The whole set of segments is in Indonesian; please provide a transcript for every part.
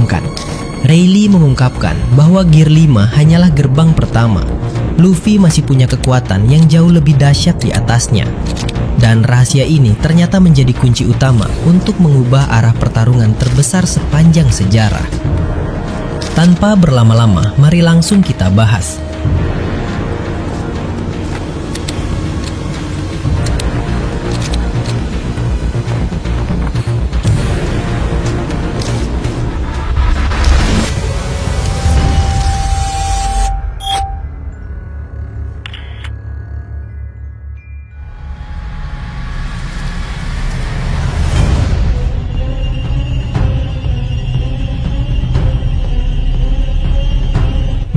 menyeramkan. Rayleigh mengungkapkan bahwa Gear 5 hanyalah gerbang pertama. Luffy masih punya kekuatan yang jauh lebih dahsyat di atasnya. Dan rahasia ini ternyata menjadi kunci utama untuk mengubah arah pertarungan terbesar sepanjang sejarah. Tanpa berlama-lama, mari langsung kita bahas.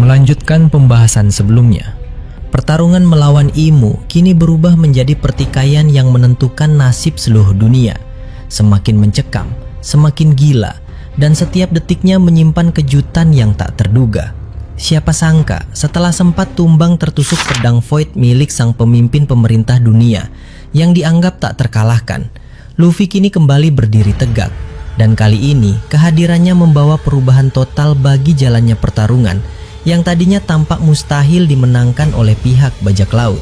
Melanjutkan pembahasan sebelumnya, pertarungan melawan Imu kini berubah menjadi pertikaian yang menentukan nasib seluruh dunia. Semakin mencekam, semakin gila, dan setiap detiknya menyimpan kejutan yang tak terduga. Siapa sangka setelah sempat tumbang tertusuk pedang Void milik sang pemimpin pemerintah dunia yang dianggap tak terkalahkan, Luffy kini kembali berdiri tegak. Dan kali ini kehadirannya membawa perubahan total bagi jalannya pertarungan yang tadinya tampak mustahil dimenangkan oleh pihak bajak laut.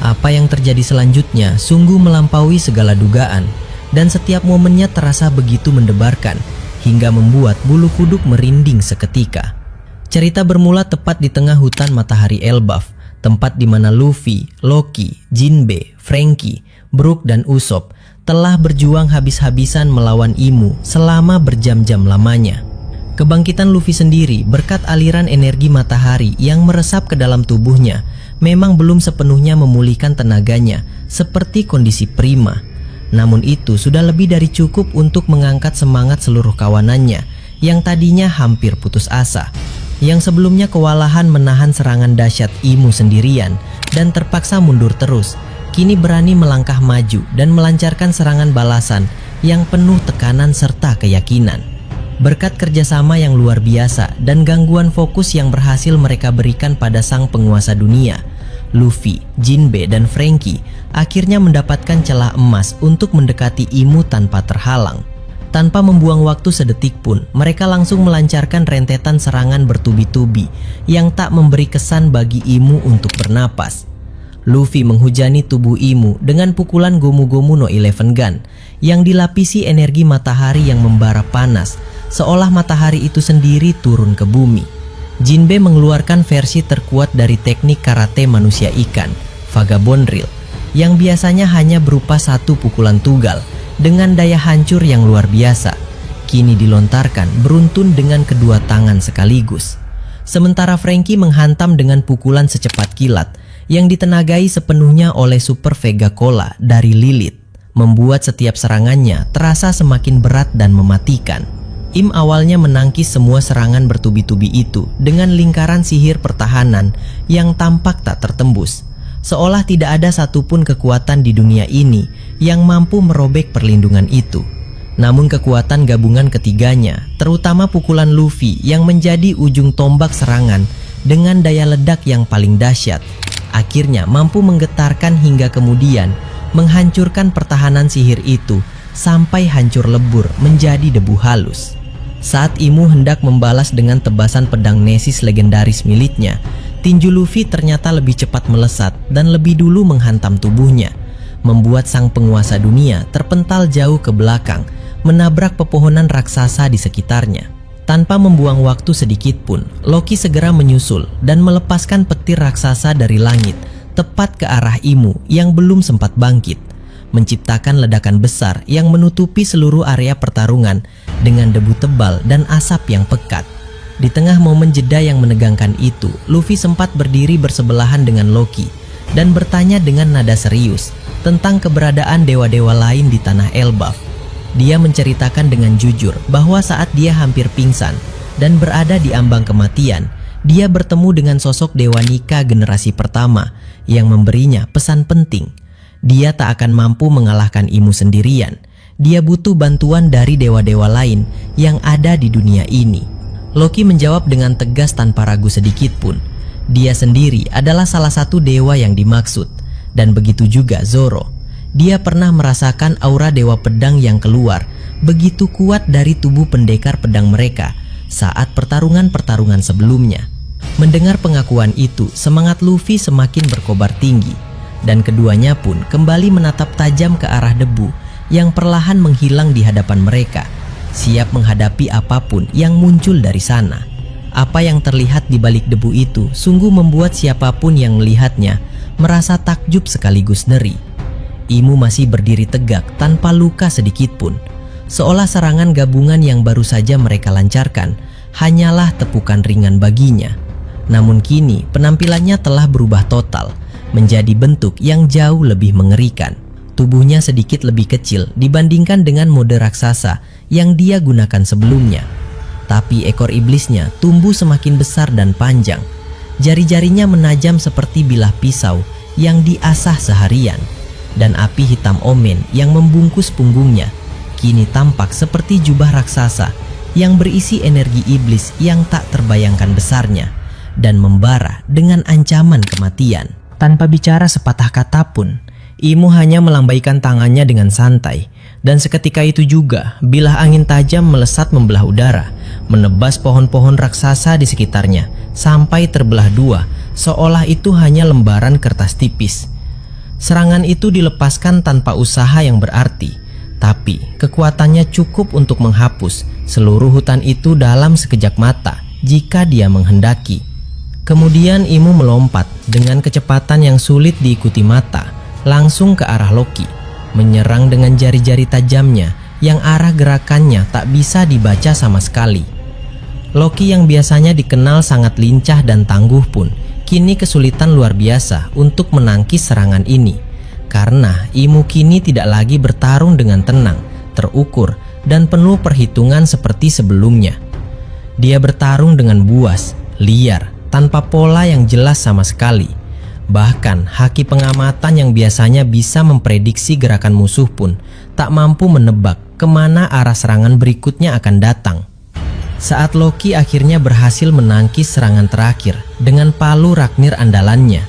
Apa yang terjadi selanjutnya sungguh melampaui segala dugaan, dan setiap momennya terasa begitu mendebarkan hingga membuat bulu kuduk merinding seketika. Cerita bermula tepat di tengah hutan matahari Elbaf, tempat di mana Luffy, Loki, Jinbe, Franky, Brook, dan Usopp telah berjuang habis-habisan melawan Imu selama berjam-jam lamanya. Kebangkitan Luffy sendiri berkat aliran energi matahari yang meresap ke dalam tubuhnya memang belum sepenuhnya memulihkan tenaganya seperti kondisi prima. Namun itu sudah lebih dari cukup untuk mengangkat semangat seluruh kawanannya yang tadinya hampir putus asa, yang sebelumnya kewalahan menahan serangan dahsyat Imu sendirian dan terpaksa mundur terus, kini berani melangkah maju dan melancarkan serangan balasan yang penuh tekanan serta keyakinan. Berkat kerjasama yang luar biasa dan gangguan fokus yang berhasil mereka berikan pada sang penguasa dunia, Luffy, Jinbe, dan Franky akhirnya mendapatkan celah emas untuk mendekati Imu tanpa terhalang. Tanpa membuang waktu sedetik pun, mereka langsung melancarkan rentetan serangan bertubi-tubi yang tak memberi kesan bagi Imu untuk bernapas. Luffy menghujani tubuh Imu dengan pukulan Gomu-Gomu no 11 Gun yang dilapisi energi matahari yang membara panas, seolah matahari itu sendiri turun ke bumi. Jinbe mengeluarkan versi terkuat dari teknik karate manusia ikan, Vagabond Drill, yang biasanya hanya berupa satu pukulan tunggal dengan daya hancur yang luar biasa, kini dilontarkan beruntun dengan kedua tangan sekaligus. Sementara Franky menghantam dengan pukulan secepat kilat yang ditenagai sepenuhnya oleh Super Vega Cola dari Lilith, membuat setiap serangannya terasa semakin berat dan mematikan. Im awalnya menangkis semua serangan bertubi-tubi itu dengan lingkaran sihir pertahanan yang tampak tak tertembus, seolah tidak ada satupun kekuatan di dunia ini yang mampu merobek perlindungan itu. Namun kekuatan gabungan ketiganya, terutama pukulan Luffy yang menjadi ujung tombak serangan dengan daya ledak yang paling dahsyat, akhirnya mampu menggetarkan hingga kemudian menghancurkan pertahanan sihir itu sampai hancur lebur menjadi debu halus. Saat Imu hendak membalas dengan tebasan pedang Nesis legendaris miliknya, tinju Luffy ternyata lebih cepat melesat dan lebih dulu menghantam tubuhnya, membuat sang penguasa dunia terpental jauh ke belakang, menabrak pepohonan raksasa di sekitarnya. Tanpa membuang waktu sedikit pun, Loki segera menyusul dan melepaskan petir raksasa dari langit tepat ke arah Imu yang belum sempat bangkit, menciptakan ledakan besar yang menutupi seluruh area pertarungan dengan debu tebal dan asap yang pekat. Di tengah momen jeda yang menegangkan itu, Luffy sempat berdiri bersebelahan dengan Loki dan bertanya dengan nada serius tentang keberadaan dewa-dewa lain di tanah Elbaf. Dia menceritakan dengan jujur bahwa saat dia hampir pingsan dan berada di ambang kematian, dia bertemu dengan sosok Dewa Nika generasi pertama yang memberinya pesan penting. Dia tak akan mampu mengalahkan Imu sendirian. Dia butuh bantuan dari dewa-dewa lain yang ada di dunia ini. Loki menjawab dengan tegas tanpa ragu sedikit pun. Dia sendiri adalah salah satu dewa yang dimaksud, dan begitu juga Zoro. Dia pernah merasakan aura dewa pedang yang keluar begitu kuat dari tubuh pendekar pedang mereka, saat pertarungan-pertarungan sebelumnya. Mendengar pengakuan itu, semangat Luffy semakin berkobar tinggi, dan keduanya pun kembali menatap tajam ke arah debu yang perlahan menghilang di hadapan mereka, siap menghadapi apapun yang muncul dari sana. Apa yang terlihat di balik debu itu sungguh membuat siapapun yang melihatnya merasa takjub sekaligus ngeri. Imu masih berdiri tegak tanpa luka sedikit pun, seolah serangan gabungan yang baru saja mereka lancarkan hanyalah tepukan ringan baginya. Namun kini penampilannya telah berubah total, menjadi bentuk yang jauh lebih mengerikan. Tubuhnya sedikit lebih kecil dibandingkan dengan mode raksasa yang dia gunakan sebelumnya. Tapi ekor iblisnya tumbuh semakin besar dan panjang. Jari-jarinya menajam seperti bilah pisau yang diasah seharian. Dan api hitam omen yang membungkus punggungnya kini tampak seperti jubah raksasa yang berisi energi iblis yang tak terbayangkan besarnya dan membara dengan ancaman kematian. Tanpa bicara sepatah kata pun, Imu hanya melambaikan tangannya dengan santai, dan seketika itu juga bilah angin tajam melesat membelah udara, menebas pohon-pohon raksasa di sekitarnya sampai terbelah dua, seolah itu hanya lembaran kertas tipis. Serangan itu dilepaskan tanpa usaha yang berarti, tapi kekuatannya cukup untuk menghapus seluruh hutan itu dalam sekejap mata jika dia menghendaki. Kemudian Imu melompat dengan kecepatan yang sulit diikuti mata, langsung ke arah Loki, menyerang dengan jari-jari tajamnya yang arah gerakannya tak bisa dibaca sama sekali. Loki yang biasanya dikenal sangat lincah dan tangguh pun kini kesulitan luar biasa untuk menangkis serangan ini, karena Imu kini tidak lagi bertarung dengan tenang, terukur, dan penuh perhitungan seperti sebelumnya. Dia bertarung dengan buas, liar, tanpa pola yang jelas sama sekali. Bahkan haki pengamatan yang biasanya bisa memprediksi gerakan musuh pun tak mampu menebak kemana arah serangan berikutnya akan datang. Saat Loki akhirnya berhasil menangkis serangan terakhir dengan palu Ragnir andalannya,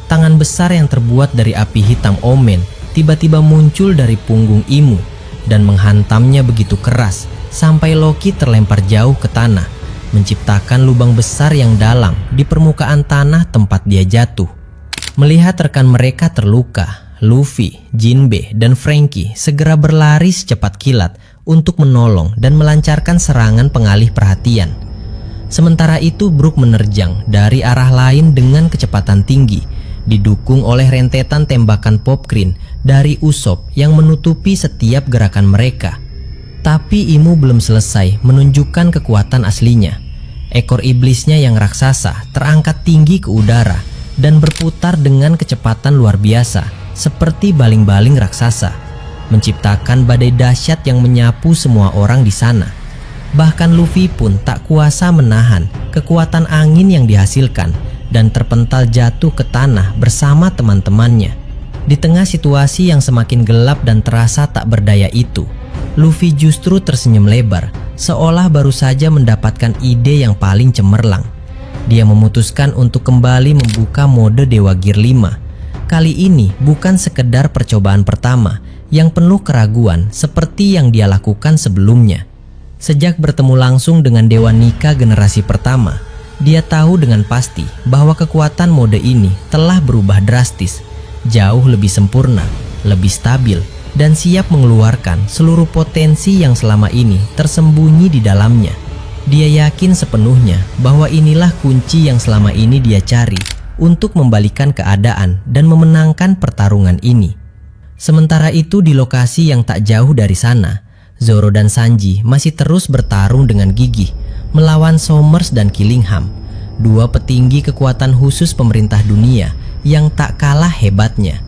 tangan besar yang terbuat dari api hitam omen tiba-tiba muncul dari punggung Imu dan menghantamnya begitu keras sampai Loki terlempar jauh ke tanah, menciptakan lubang besar yang dalam di permukaan tanah tempat dia jatuh. Melihat rekan mereka terluka, Luffy, Jinbe, dan Franky segera berlari secepat kilat untuk menolong dan melancarkan serangan pengalih perhatian. Sementara itu Brook menerjang dari arah lain dengan kecepatan tinggi, didukung oleh rentetan tembakan Popcreen dari Usopp yang menutupi setiap gerakan mereka. Tapi Imu belum selesai menunjukkan kekuatan aslinya. Ekor iblisnya yang raksasa terangkat tinggi ke udara dan berputar dengan kecepatan luar biasa seperti baling-baling raksasa, menciptakan badai dahsyat yang menyapu semua orang di sana. Bahkan Luffy pun tak kuasa menahan kekuatan angin yang dihasilkan dan terpental jatuh ke tanah bersama teman-temannya. Di tengah situasi yang semakin gelap dan terasa tak berdaya itu, Luffy justru tersenyum lebar, seolah baru saja mendapatkan ide yang paling cemerlang. Dia memutuskan untuk kembali membuka mode Dewa Gear 5. Kali ini bukan sekedar percobaan pertama yang penuh keraguan seperti yang dia lakukan sebelumnya. Sejak bertemu langsung dengan Dewa Nika generasi pertama, dia tahu dengan pasti bahwa kekuatan mode ini telah berubah drastis, jauh lebih sempurna, lebih stabil, dan siap mengeluarkan seluruh potensi yang selama ini tersembunyi di dalamnya. Dia yakin sepenuhnya bahwa inilah kunci yang selama ini dia cari untuk membalikan keadaan dan memenangkan pertarungan ini. Sementara itu di lokasi yang tak jauh dari sana, Zoro dan Sanji masih terus bertarung dengan gigih melawan Sommers dan Killingham, dua petinggi kekuatan khusus pemerintah dunia yang tak kalah hebatnya.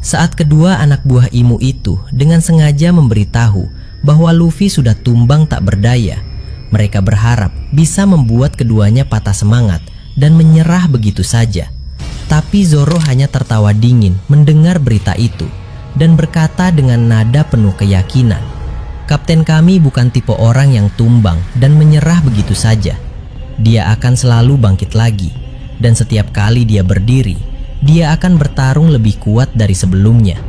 Saat kedua anak buah Imu itu dengan sengaja memberitahu bahwa Luffy sudah tumbang tak berdaya, mereka berharap bisa membuat keduanya patah semangat dan menyerah begitu saja. Tapi Zoro hanya tertawa dingin mendengar berita itu dan berkata dengan nada penuh keyakinan, "Kapten kami bukan tipe orang yang tumbang dan menyerah begitu saja. Dia akan selalu bangkit lagi, dan setiap kali dia berdiri, dia akan bertarung lebih kuat dari sebelumnya."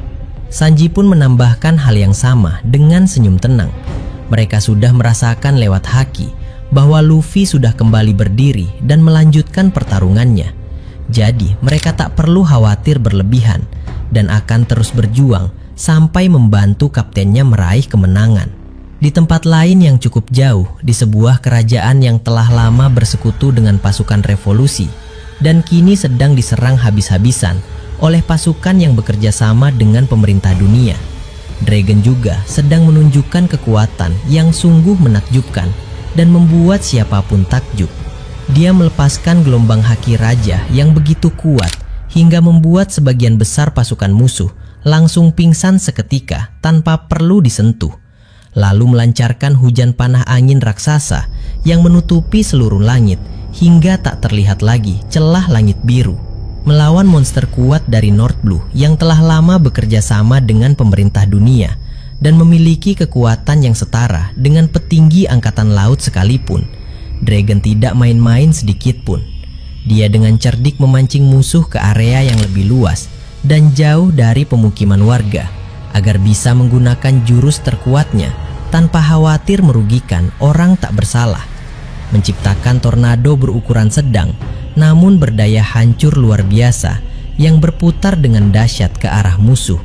Sanji pun menambahkan hal yang sama dengan senyum tenang. Mereka sudah merasakan lewat haki bahwa Luffy sudah kembali berdiri dan melanjutkan pertarungannya. Jadi mereka tak perlu khawatir berlebihan dan akan terus berjuang sampai membantu kaptennya meraih kemenangan. Di tempat lain yang cukup jauh, di sebuah kerajaan yang telah lama bersekutu dengan pasukan revolusi dan kini sedang diserang habis-habisan oleh pasukan yang bekerja sama dengan pemerintah dunia, Dragon juga sedang menunjukkan kekuatan yang sungguh menakjubkan dan membuat siapapun takjub. Dia melepaskan gelombang haki raja yang begitu kuat hingga membuat sebagian besar pasukan musuh langsung pingsan seketika tanpa perlu disentuh. Lalu melancarkan hujan panah angin raksasa yang menutupi seluruh langit hingga tak terlihat lagi celah langit biru. Melawan monster kuat dari North Blue yang telah lama bekerja sama dengan pemerintah dunia dan memiliki kekuatan yang setara dengan petinggi angkatan laut sekalipun, Dragon tidak main-main sedikit pun. Dia dengan cerdik memancing musuh ke area yang lebih luas dan jauh dari pemukiman warga agar bisa menggunakan jurus terkuatnya tanpa khawatir merugikan orang tak bersalah. Menciptakan tornado berukuran sedang namun berdaya hancur luar biasa yang berputar dengan dahsyat ke arah musuh.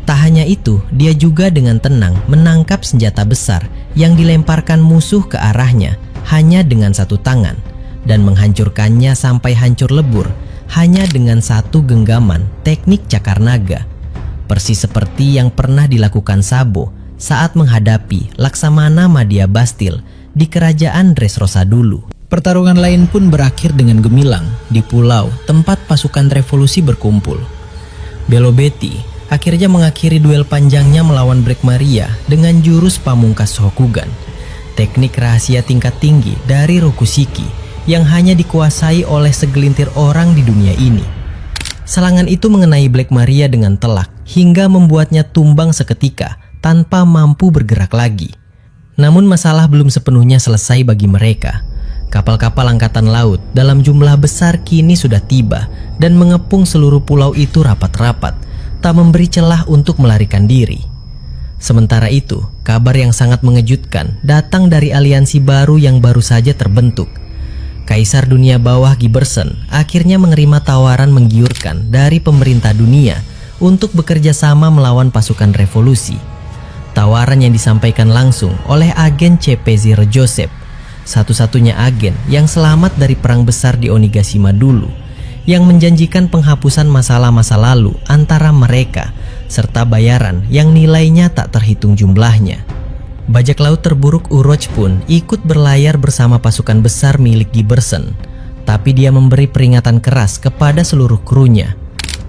Tak hanya itu, dia juga dengan tenang menangkap senjata besar yang dilemparkan musuh ke arahnya hanya dengan satu tangan dan menghancurkannya sampai hancur lebur hanya dengan satu genggaman teknik cakar naga. Persis seperti yang pernah dilakukan Sabo saat menghadapi Laksamana Madya Bastil di kerajaan Dressrosa dulu. Pertarungan lain pun berakhir dengan gemilang di pulau tempat pasukan revolusi berkumpul. Belo Betty akhirnya mengakhiri duel panjangnya melawan Black Maria dengan jurus pamungkas Shokugan, teknik rahasia tingkat tinggi dari Rokushiki yang hanya dikuasai oleh segelintir orang di dunia ini. Serangan itu mengenai Black Maria dengan telak hingga membuatnya tumbang seketika tanpa mampu bergerak lagi. Namun masalah belum sepenuhnya selesai bagi mereka. Kapal-kapal angkatan laut dalam jumlah besar kini sudah tiba dan mengepung seluruh pulau itu rapat-rapat, tak memberi celah untuk melarikan diri. Sementara itu, kabar yang sangat mengejutkan datang dari aliansi baru yang baru saja terbentuk. Kaisar Dunia Bawah Giberson akhirnya menerima tawaran menggiurkan dari pemerintah dunia untuk bekerja sama melawan pasukan revolusi. Tawaran yang disampaikan langsung oleh agen CP Zero Joseph, satu-satunya agen yang selamat dari perang besar di Onigashima dulu, yang menjanjikan penghapusan masa lalu antara mereka serta bayaran yang nilainya tak terhitung jumlahnya. Bajak laut terburuk Orochi pun ikut berlayar bersama pasukan besar milik Giberson, tapi dia memberi peringatan keras kepada seluruh krunya.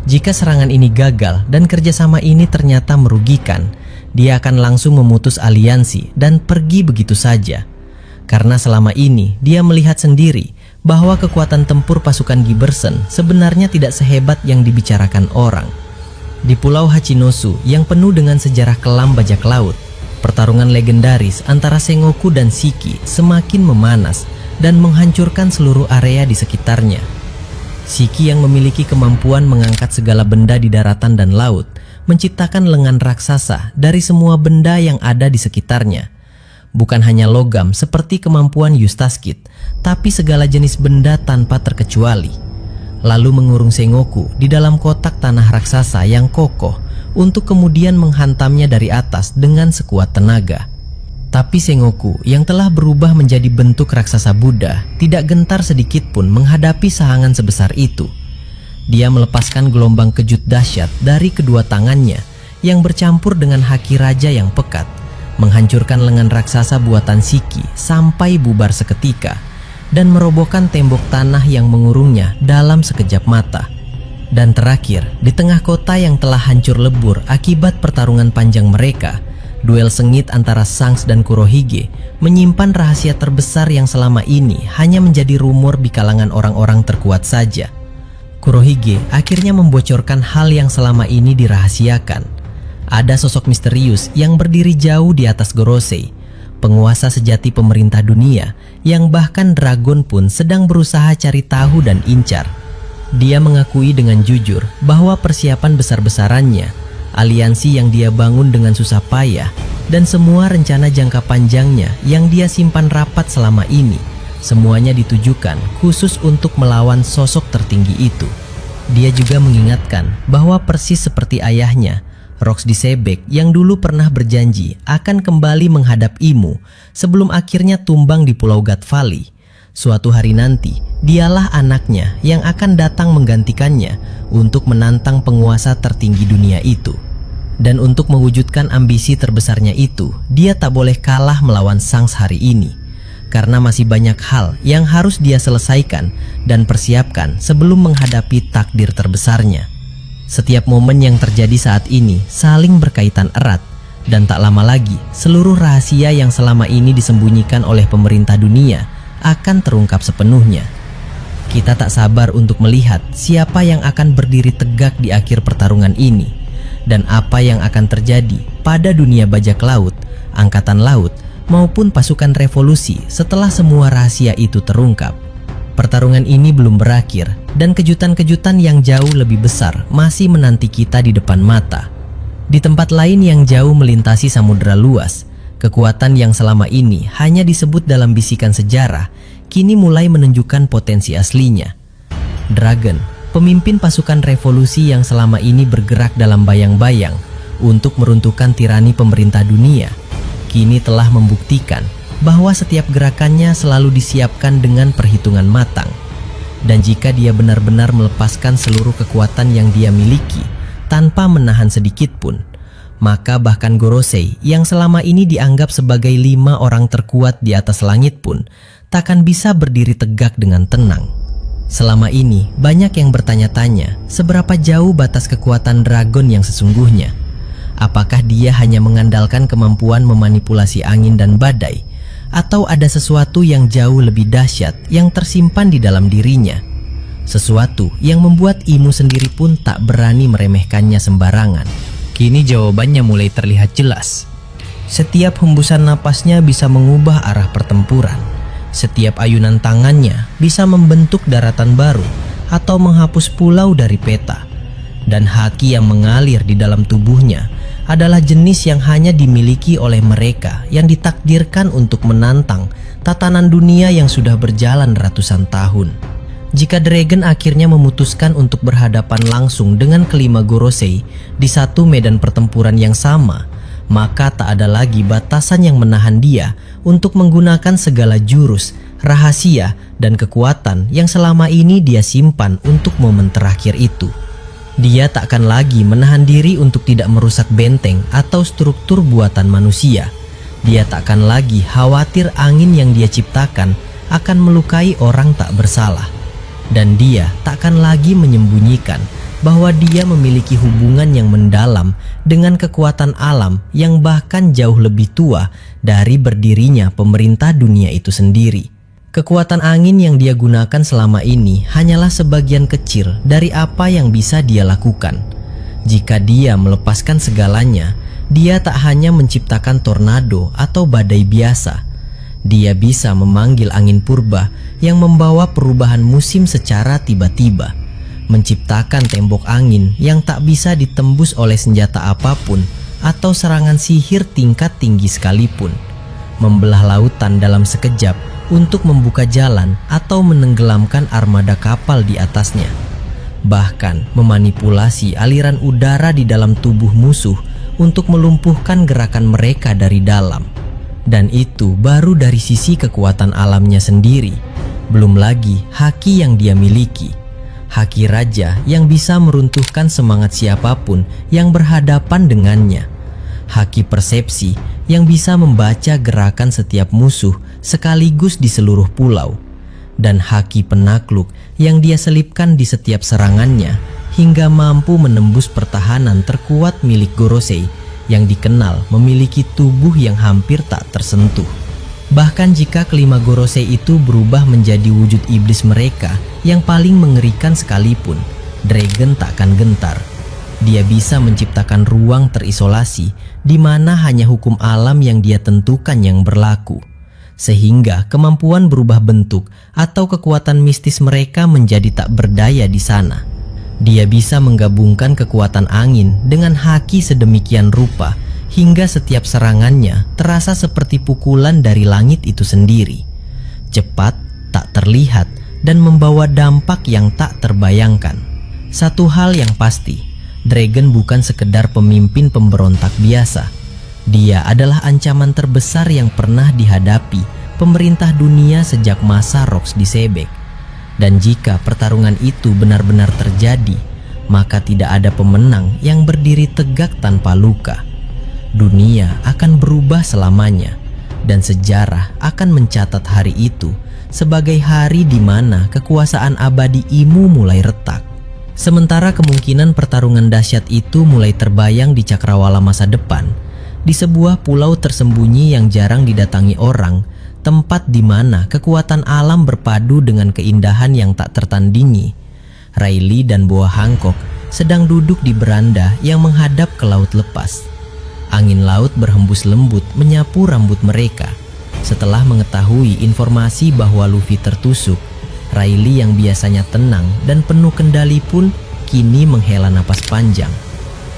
Jika serangan ini gagal dan kerjasama ini ternyata merugikan, dia akan langsung memutus aliansi dan pergi begitu saja. Karena selama ini dia melihat sendiri bahwa kekuatan tempur pasukan Giberson sebenarnya tidak sehebat yang dibicarakan orang. Di Pulau Hachinosu yang penuh dengan sejarah kelam bajak laut, pertarungan legendaris antara Sengoku dan Shiki semakin memanas dan menghancurkan seluruh area di sekitarnya. Shiki yang memiliki kemampuan mengangkat segala benda di daratan dan laut, menciptakan lengan raksasa dari semua benda yang ada di sekitarnya. Bukan hanya logam seperti kemampuan Eustace, tapi segala jenis benda tanpa terkecuali. Lalu mengurung Sengoku di dalam kotak tanah raksasa yang kokoh untuk kemudian menghantamnya dari atas dengan sekuat tenaga. Tapi Sengoku yang telah berubah menjadi bentuk raksasa Buddha tidak gentar sedikit pun menghadapi serangan sebesar itu. Dia melepaskan gelombang kejut dahsyat dari kedua tangannya yang bercampur dengan haki raja yang pekat, menghancurkan lengan raksasa buatan Shiki sampai bubar seketika dan merobohkan tembok tanah yang mengurungnya dalam sekejap mata. Dan terakhir, di tengah kota yang telah hancur lebur akibat pertarungan panjang mereka, duel sengit antara Shanks dan Kurohige menyimpan rahasia terbesar yang selama ini hanya menjadi rumor di kalangan orang-orang terkuat saja. Kurohige akhirnya membocorkan hal yang selama ini dirahasiakan. Ada sosok misterius yang berdiri jauh di atas Gorosei, penguasa sejati pemerintah dunia yang bahkan Dragon pun sedang berusaha cari tahu dan incar. Dia mengakui dengan jujur bahwa persiapan besar-besarannya, aliansi yang dia bangun dengan susah payah, dan semua rencana jangka panjangnya yang dia simpan rapat selama ini, semuanya ditujukan khusus untuk melawan sosok tertinggi itu. Dia juga mengingatkan bahwa persis seperti ayahnya, Rox Disebek yang dulu pernah berjanji akan kembali menghadap Imu sebelum akhirnya tumbang di Pulau Gut Valley. Suatu hari nanti, dialah anaknya yang akan datang menggantikannya untuk menantang penguasa tertinggi dunia itu. Dan untuk mewujudkan ambisi terbesarnya itu, dia tak boleh kalah melawan Shanks hari ini. Karena masih banyak hal yang harus dia selesaikan dan persiapkan sebelum menghadapi takdir terbesarnya. Setiap momen yang terjadi saat ini saling berkaitan erat, dan tak lama lagi seluruh rahasia yang selama ini disembunyikan oleh pemerintah dunia akan terungkap sepenuhnya. Kita tak sabar untuk melihat siapa yang akan berdiri tegak di akhir pertarungan ini, dan apa yang akan terjadi pada dunia bajak laut, angkatan laut, maupun pasukan revolusi setelah semua rahasia itu terungkap. Pertarungan ini belum berakhir, dan kejutan-kejutan yang jauh lebih besar masih menanti kita di depan mata. Di tempat lain yang jauh melintasi samudera luas, kekuatan yang selama ini hanya disebut dalam bisikan sejarah, kini mulai menunjukkan potensi aslinya. Dragon, pemimpin pasukan revolusi yang selama ini bergerak dalam bayang-bayang untuk meruntuhkan tirani pemerintah dunia, kini telah membuktikan bahwa setiap gerakannya selalu disiapkan dengan perhitungan matang. Dan jika dia benar-benar melepaskan seluruh kekuatan yang dia miliki tanpa menahan sedikit pun, maka bahkan Gorosei yang selama ini dianggap sebagai 5 orang terkuat di atas langit pun takkan bisa berdiri tegak dengan tenang. Selama ini, banyak yang bertanya-tanya seberapa jauh batas kekuatan dragon yang sesungguhnya. Apakah dia hanya mengandalkan kemampuan memanipulasi angin dan badai, atau ada sesuatu yang jauh lebih dahsyat yang tersimpan di dalam dirinya? Sesuatu yang membuat Imu sendiri pun tak berani meremehkannya sembarangan. Kini jawabannya mulai terlihat jelas. Setiap hembusan napasnya bisa mengubah arah pertempuran. Setiap ayunan tangannya bisa membentuk daratan baru atau menghapus pulau dari peta. Dan haki yang mengalir di dalam tubuhnya adalah jenis yang hanya dimiliki oleh mereka yang ditakdirkan untuk menantang tatanan dunia yang sudah berjalan ratusan tahun. Jika Dragon akhirnya memutuskan untuk berhadapan langsung dengan kelima Gorosei di satu medan pertempuran yang sama, maka tak ada lagi batasan yang menahan dia untuk menggunakan segala jurus, rahasia, dan kekuatan yang selama ini dia simpan untuk momen terakhir itu. Dia tak akan lagi menahan diri untuk tidak merusak benteng atau struktur buatan manusia. Dia tak akan lagi khawatir angin yang dia ciptakan akan melukai orang tak bersalah. Dan dia tak akan lagi menyembunyikan bahwa dia memiliki hubungan yang mendalam dengan kekuatan alam yang bahkan jauh lebih tua dari berdirinya pemerintah dunia itu sendiri. Kekuatan angin yang dia gunakan selama ini hanyalah sebagian kecil dari apa yang bisa dia lakukan. Jika dia melepaskan segalanya, dia tak hanya menciptakan tornado atau badai biasa. Dia bisa memanggil angin purba yang membawa perubahan musim secara tiba-tiba, menciptakan tembok angin yang tak bisa ditembus oleh senjata apapun atau serangan sihir tingkat tinggi sekalipun, membelah lautan dalam sekejap untuk membuka jalan atau menenggelamkan armada kapal di atasnya, bahkan memanipulasi aliran udara di dalam tubuh musuh untuk melumpuhkan gerakan mereka dari dalam. Dan itu baru dari sisi kekuatan alamnya sendiri, belum lagi haki yang dia miliki. Haki raja yang bisa meruntuhkan semangat siapapun yang berhadapan dengannya. Haki persepsi yang bisa membaca gerakan setiap musuh sekaligus di seluruh pulau. Dan haki penakluk yang dia selipkan di setiap serangannya hingga mampu menembus pertahanan terkuat milik Gorosei yang dikenal memiliki tubuh yang hampir tak tersentuh. Bahkan jika kelima Gorosei itu berubah menjadi wujud iblis mereka yang paling mengerikan sekalipun, Dragon tak akan gentar. Dia bisa menciptakan ruang terisolasi di mana hanya hukum alam yang dia tentukan yang berlaku, sehingga kemampuan berubah bentuk atau kekuatan mistis mereka menjadi tak berdaya di sana. Dia bisa menggabungkan kekuatan angin dengan haki sedemikian rupa hingga setiap serangannya terasa seperti pukulan dari langit itu sendiri. Cepat, tak terlihat, dan membawa dampak yang tak terbayangkan. Satu hal yang pasti, Dragon bukan sekedar pemimpin pemberontak biasa. Dia adalah ancaman terbesar yang pernah dihadapi pemerintah dunia sejak masa Rox disebek. Dan jika pertarungan itu benar-benar terjadi, maka tidak ada pemenang yang berdiri tegak tanpa luka. Dunia akan berubah selamanya, dan sejarah akan mencatat hari itu sebagai hari di mana kekuasaan abadi Imu mulai retak. Sementara kemungkinan pertarungan dahsyat itu mulai terbayang di cakrawala masa depan, di sebuah pulau tersembunyi yang jarang didatangi orang, tempat di mana kekuatan alam berpadu dengan keindahan yang tak tertandingi. Riley dan Boa Hancock sedang duduk di beranda yang menghadap ke laut lepas. Angin laut berhembus lembut menyapu rambut mereka. Setelah mengetahui informasi bahwa Luffy tertusuk, Riley yang biasanya tenang dan penuh kendali pun kini menghela napas panjang.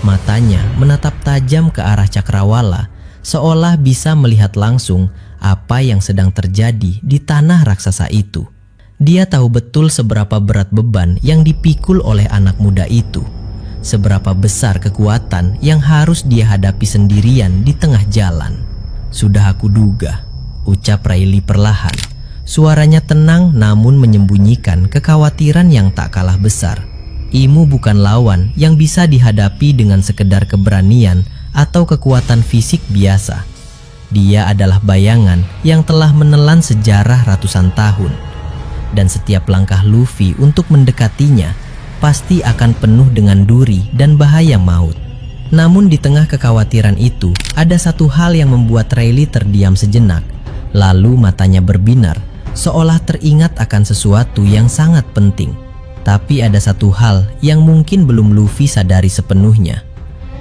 Matanya menatap tajam ke arah cakrawala, seolah bisa melihat langsung apa yang sedang terjadi di tanah raksasa itu. Dia tahu betul seberapa berat beban yang dipikul oleh anak muda itu, seberapa besar kekuatan yang harus dia hadapi sendirian di tengah jalan. "Sudah aku duga," ucap Riley perlahan. Suaranya tenang namun menyembunyikan kekhawatiran yang tak kalah besar. Imu bukan lawan yang bisa dihadapi dengan sekedar keberanian atau kekuatan fisik biasa. Dia adalah bayangan yang telah menelan sejarah ratusan tahun. Dan setiap langkah Luffy untuk mendekatinya pasti akan penuh dengan duri dan bahaya maut. Namun di tengah kekhawatiran itu, ada satu hal yang membuat Riley terdiam sejenak. Lalu matanya berbinar, seolah teringat akan sesuatu yang sangat penting. Tapi ada satu hal yang mungkin belum Luffy sadari sepenuhnya.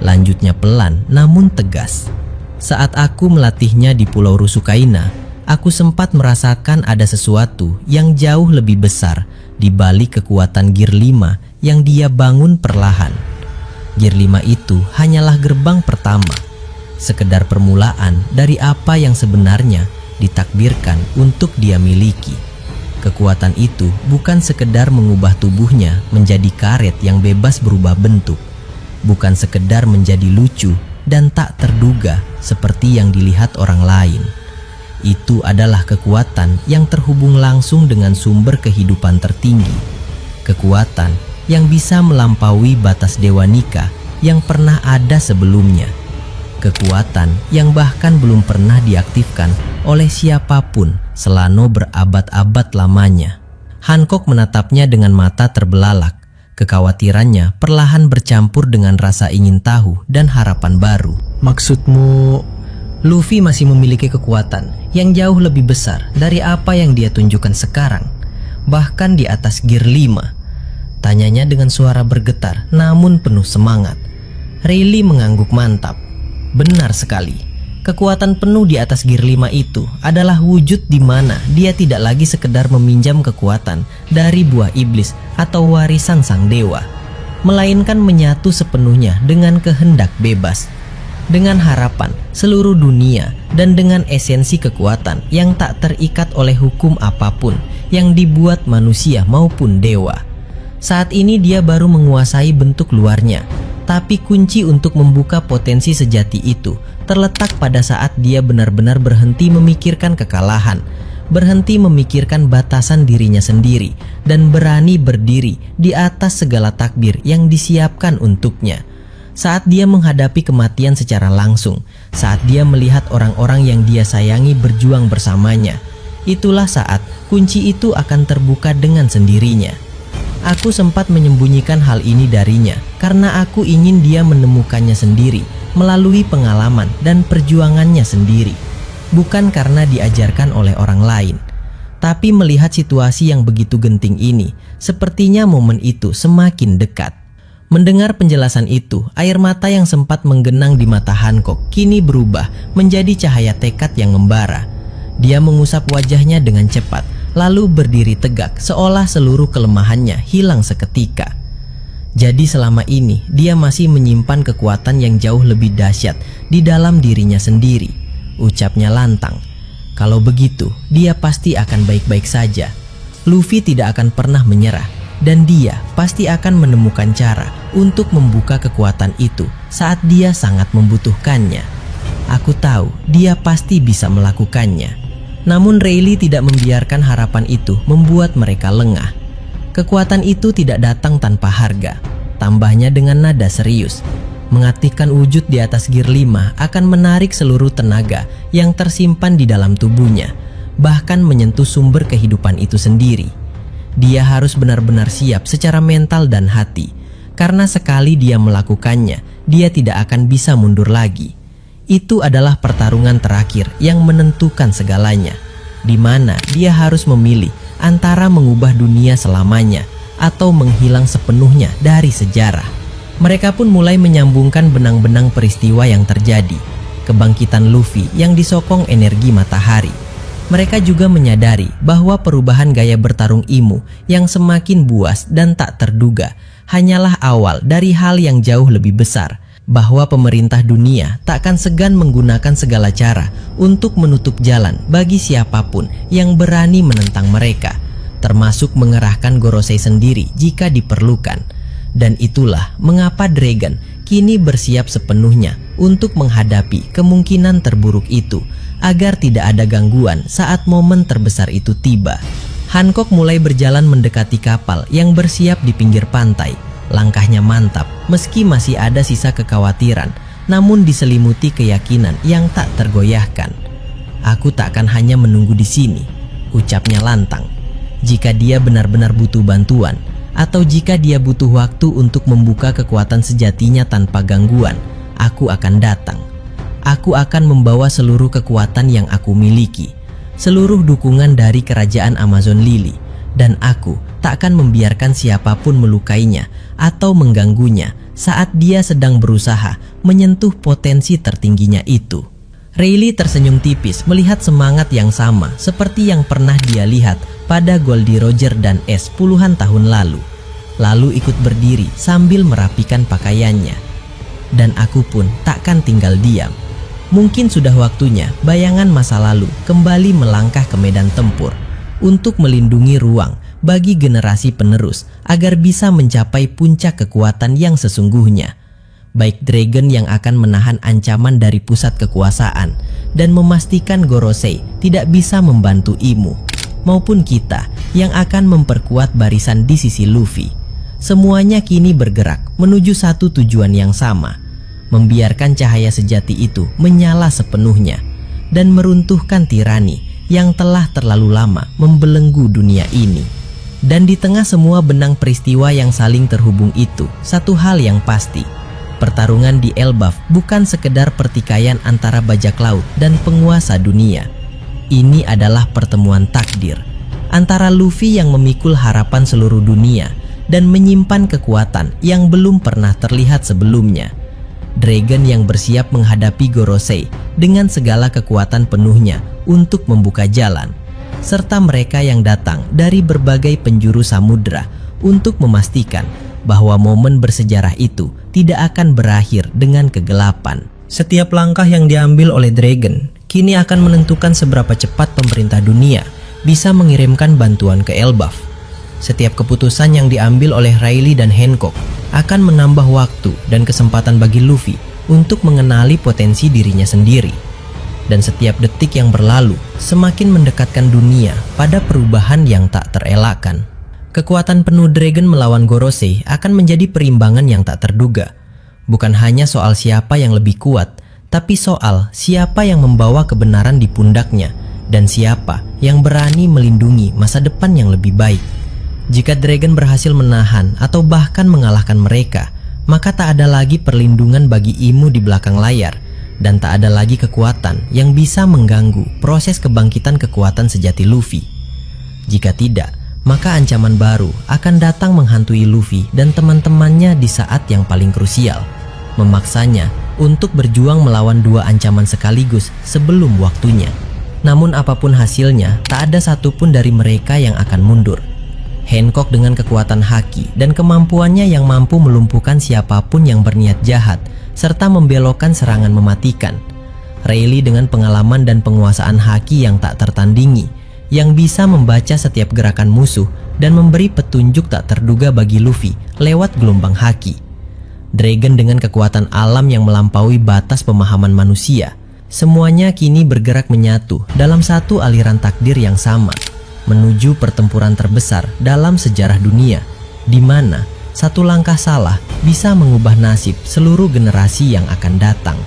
Lanjutnya pelan namun tegas. "Saat aku melatihnya di Pulau Rusukaina, aku sempat merasakan ada sesuatu yang jauh lebih besar di balik kekuatan Gear 5 yang dia bangun perlahan. Gear 5 itu hanyalah gerbang pertama, sekedar permulaan dari apa yang sebenarnya ditakdirkan untuk dia miliki. Kekuatan itu bukan sekedar mengubah tubuhnya menjadi karet yang bebas berubah bentuk, bukan sekedar menjadi lucu dan tak terduga seperti yang dilihat orang lain. Itu adalah kekuatan yang terhubung langsung dengan sumber kehidupan tertinggi. Kekuatan yang bisa melampaui batas Dewa Nika yang pernah ada sebelumnya. Kekuatan yang bahkan belum pernah diaktifkan oleh siapapun selama berabad-abad lamanya. Hancock menatapnya dengan mata terbelalak. Kekhawatirannya perlahan bercampur dengan rasa ingin tahu dan harapan baru. "Maksudmu, Luffy masih memiliki kekuatan yang jauh lebih besar dari apa yang dia tunjukkan sekarang, bahkan di atas Gear 5? Tanyanya dengan suara bergetar namun penuh semangat. Riley mengangguk mantap. Benar sekali. Kekuatan penuh di atas Gear 5 itu adalah wujud di mana dia tidak lagi sekedar meminjam kekuatan dari buah iblis atau warisan sang dewa, melainkan menyatu sepenuhnya dengan kehendak bebas, dengan harapan seluruh dunia, dan dengan esensi kekuatan yang tak terikat oleh hukum apapun yang dibuat manusia maupun dewa. Saat ini dia baru menguasai bentuk luarnya, tapi kunci untuk membuka potensi sejati itu terletak pada saat dia benar-benar berhenti memikirkan kekalahan, berhenti memikirkan batasan dirinya sendiri, dan berani berdiri di atas segala takdir yang disiapkan untuknya. Saat dia menghadapi kematian secara langsung, saat dia melihat orang-orang yang dia sayangi berjuang bersamanya, itulah saat kunci itu akan terbuka dengan sendirinya. Aku sempat menyembunyikan hal ini darinya karena aku ingin dia menemukannya sendiri melalui pengalaman dan perjuangannya sendiri, bukan karena diajarkan oleh orang lain. Tapi melihat situasi yang begitu genting ini, sepertinya momen itu semakin dekat. Mendengar penjelasan itu, air mata yang sempat menggenang di mata Hancock kini berubah menjadi cahaya tekad yang membara. Dia mengusap wajahnya dengan cepat, lalu berdiri tegak seolah seluruh kelemahannya hilang seketika. Jadi selama ini dia masih menyimpan kekuatan yang jauh lebih dahsyat di dalam dirinya sendiri. Ucapnya lantang. Kalau begitu, dia pasti akan baik-baik saja. Luffy tidak akan pernah menyerah, dan dia pasti akan menemukan cara untuk membuka kekuatan itu saat dia sangat membutuhkannya. Aku tahu dia pasti bisa melakukannya. Namun Rayleigh tidak membiarkan harapan itu membuat mereka lengah. Kekuatan itu tidak datang tanpa harga. Tambahnya dengan nada serius. Mengaktifkan wujud di atas gear 5 akan menarik seluruh tenaga yang tersimpan di dalam tubuhnya, bahkan menyentuh sumber kehidupan itu sendiri. Dia harus benar-benar siap secara mental dan hati, karena sekali dia melakukannya, dia tidak akan bisa mundur lagi. Itu adalah pertarungan terakhir yang menentukan segalanya, di mana dia harus memilih antara mengubah dunia selamanya atau menghilang sepenuhnya dari sejarah. Mereka pun mulai menyambungkan benang-benang peristiwa yang terjadi. Kebangkitan Luffy yang disokong energi matahari. Mereka juga menyadari bahwa perubahan gaya bertarung Imu yang semakin buas dan tak terduga hanyalah awal dari hal yang jauh lebih besar, bahwa pemerintah dunia tak akan segan menggunakan segala cara untuk menutup jalan bagi siapapun yang berani menentang mereka, termasuk mengerahkan Gorosei sendiri jika diperlukan. Dan itulah mengapa Dragon kini bersiap sepenuhnya untuk menghadapi kemungkinan terburuk itu, agar tidak ada gangguan saat momen terbesar itu tiba. Hancock mulai berjalan mendekati kapal yang bersiap di pinggir pantai. Langkahnya mantap meski masih ada sisa kekhawatiran, namun diselimuti keyakinan yang tak tergoyahkan. Aku tak akan hanya menunggu di sini, ucapnya lantang. Jika dia benar-benar butuh bantuan, atau jika dia butuh waktu untuk membuka kekuatan sejatinya tanpa gangguan, aku akan datang. Aku akan membawa seluruh kekuatan yang aku miliki, seluruh dukungan dari kerajaan Amazon Lily, dan aku tak akan membiarkan siapapun melukainya atau mengganggunya saat dia sedang berusaha menyentuh potensi tertingginya itu. Rayleigh tersenyum tipis melihat semangat yang sama seperti yang pernah dia lihat pada Goldie Roger dan Ace puluhan tahun lalu. Lalu ikut berdiri sambil merapikan pakaiannya. Dan aku pun takkan tinggal diam. Mungkin sudah waktunya bayangan masa lalu kembali melangkah ke medan tempur untuk melindungi ruang bagi generasi penerus agar bisa mencapai puncak kekuatan yang sesungguhnya. Baik Dragon yang akan menahan ancaman dari pusat kekuasaan dan memastikan Gorosei tidak bisa membantu Imu, maupun kita yang akan memperkuat barisan di sisi Luffy. Semuanya kini bergerak menuju satu tujuan yang sama, membiarkan cahaya sejati itu menyala sepenuhnya dan meruntuhkan tirani yang telah terlalu lama membelenggu dunia ini. Dan di tengah semua benang peristiwa yang saling terhubung itu, satu hal yang pasti. Pertarungan di Elbaf bukan sekedar pertikaian antara bajak laut dan penguasa dunia. Ini adalah pertemuan takdir antara Luffy yang memikul harapan seluruh dunia dan menyimpan kekuatan yang belum pernah terlihat sebelumnya. Dragon yang bersiap menghadapi Gorosei dengan segala kekuatan penuhnya untuk membuka jalan, serta mereka yang datang dari berbagai penjuru samudera untuk memastikan bahwa momen bersejarah itu tidak akan berakhir dengan kegelapan. Setiap langkah yang diambil oleh Dragon kini akan menentukan seberapa cepat pemerintah dunia bisa mengirimkan bantuan ke Elbaf. Setiap keputusan yang diambil oleh Rayleigh dan Hancock akan menambah waktu dan kesempatan bagi Luffy untuk mengenali potensi dirinya sendiri. Dan setiap detik yang berlalu semakin mendekatkan dunia pada perubahan yang tak terelakkan. Kekuatan penuh Dragon melawan Gorosei akan menjadi perimbangan yang tak terduga. Bukan hanya soal siapa yang lebih kuat, tapi soal siapa yang membawa kebenaran di pundaknya dan siapa yang berani melindungi masa depan yang lebih baik. Jika Dragon berhasil menahan atau bahkan mengalahkan mereka, maka tak ada lagi perlindungan bagi Imu di belakang layar, dan tak ada lagi kekuatan yang bisa mengganggu proses kebangkitan kekuatan sejati Luffy. Jika tidak, maka ancaman baru akan datang menghantui Luffy dan teman-temannya di saat yang paling krusial, memaksanya untuk berjuang melawan dua ancaman sekaligus sebelum waktunya. Namun apapun hasilnya, tak ada satupun dari mereka yang akan mundur. Hancock dengan kekuatan haki dan kemampuannya yang mampu melumpuhkan siapapun yang berniat jahat serta membelokkan serangan mematikan. Rayleigh dengan pengalaman dan penguasaan haki yang tak tertandingi, yang bisa membaca setiap gerakan musuh dan memberi petunjuk tak terduga bagi Luffy lewat gelombang haki. Dragon dengan kekuatan alam yang melampaui batas pemahaman manusia. Semuanya kini bergerak menyatu dalam satu aliran takdir yang sama, menuju pertempuran terbesar dalam sejarah dunia, di mana satu langkah salah bisa mengubah nasib seluruh generasi yang akan datang.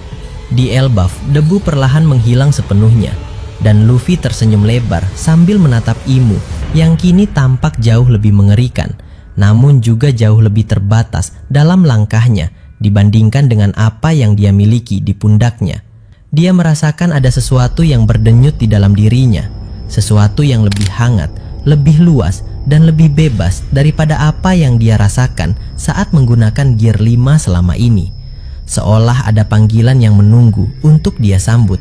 Di Elbaf, debu perlahan menghilang sepenuhnya, dan Luffy tersenyum lebar sambil menatap Imu yang kini tampak jauh lebih mengerikan, namun juga jauh lebih terbatas dalam langkahnya dibandingkan dengan apa yang dia miliki di pundaknya. Dia merasakan ada sesuatu yang berdenyut di dalam dirinya, sesuatu yang lebih hangat, lebih luas, dan lebih bebas daripada apa yang dia rasakan saat menggunakan Gear 5 selama ini. Seolah ada panggilan yang menunggu untuk dia sambut.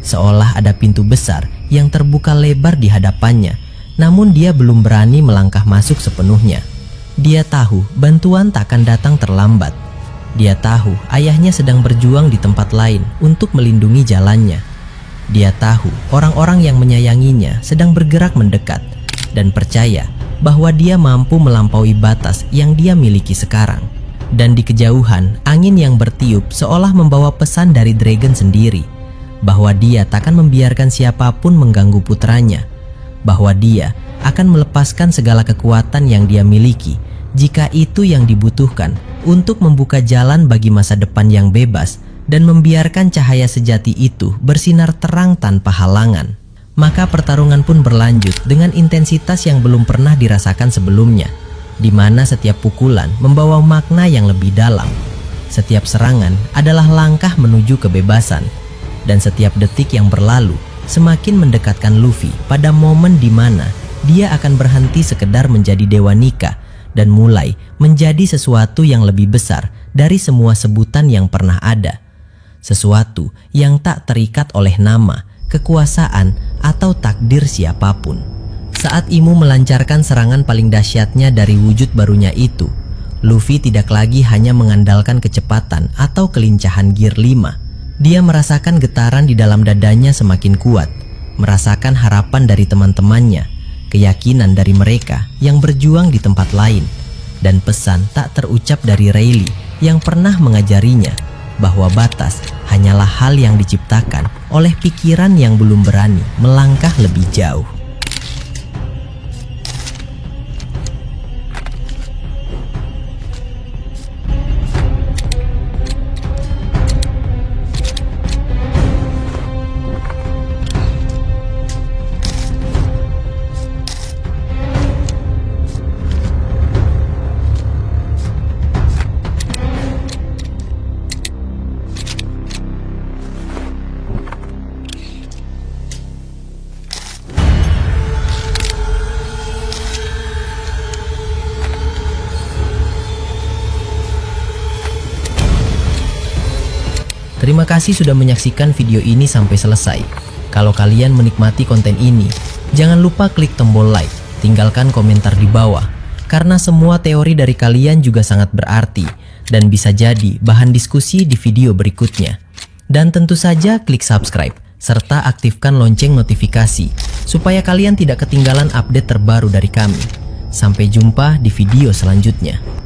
Seolah ada pintu besar yang terbuka lebar di hadapannya, namun dia belum berani melangkah masuk sepenuhnya. Dia tahu bantuan takkan datang terlambat. Dia tahu ayahnya sedang berjuang di tempat lain untuk melindungi jalannya. Dia tahu orang-orang yang menyayanginya sedang bergerak mendekat dan percaya bahwa dia mampu melampaui batas yang dia miliki sekarang. Dan di kejauhan, angin yang bertiup seolah membawa pesan dari Dragon sendiri, bahwa dia takkan membiarkan siapapun mengganggu putranya, bahwa dia akan melepaskan segala kekuatan yang dia miliki jika itu yang dibutuhkan untuk membuka jalan bagi masa depan yang bebas dan membiarkan cahaya sejati itu bersinar terang tanpa halangan. Maka pertarungan pun berlanjut dengan intensitas yang belum pernah dirasakan sebelumnya, di mana setiap pukulan membawa makna yang lebih dalam. Setiap serangan adalah langkah menuju kebebasan, dan setiap detik yang berlalu semakin mendekatkan Luffy pada momen di mana dia akan berhenti sekedar menjadi Dewa Nika dan mulai menjadi sesuatu yang lebih besar dari semua sebutan yang pernah ada. Sesuatu yang tak terikat oleh nama, kekuasaan, atau takdir siapapun. Saat Imu melancarkan serangan paling dahsyatnya dari wujud barunya itu, Luffy tidak lagi hanya mengandalkan kecepatan atau kelincahan Gear 5. Dia merasakan getaran di dalam dadanya semakin kuat, merasakan harapan dari teman-temannya, keyakinan dari mereka yang berjuang di tempat lain, dan pesan tak terucap dari Rayleigh yang pernah mengajarinya bahwa batas hanyalah hal yang diciptakan oleh pikiran yang belum berani melangkah lebih jauh. Terima kasih sudah menyaksikan video ini sampai selesai. Kalau kalian menikmati konten ini, jangan lupa klik tombol like, tinggalkan komentar di bawah, karena semua teori dari kalian juga sangat berarti dan bisa jadi bahan diskusi di video berikutnya. Dan tentu saja klik subscribe, serta aktifkan lonceng notifikasi, supaya kalian tidak ketinggalan update terbaru dari kami. Sampai jumpa di video selanjutnya.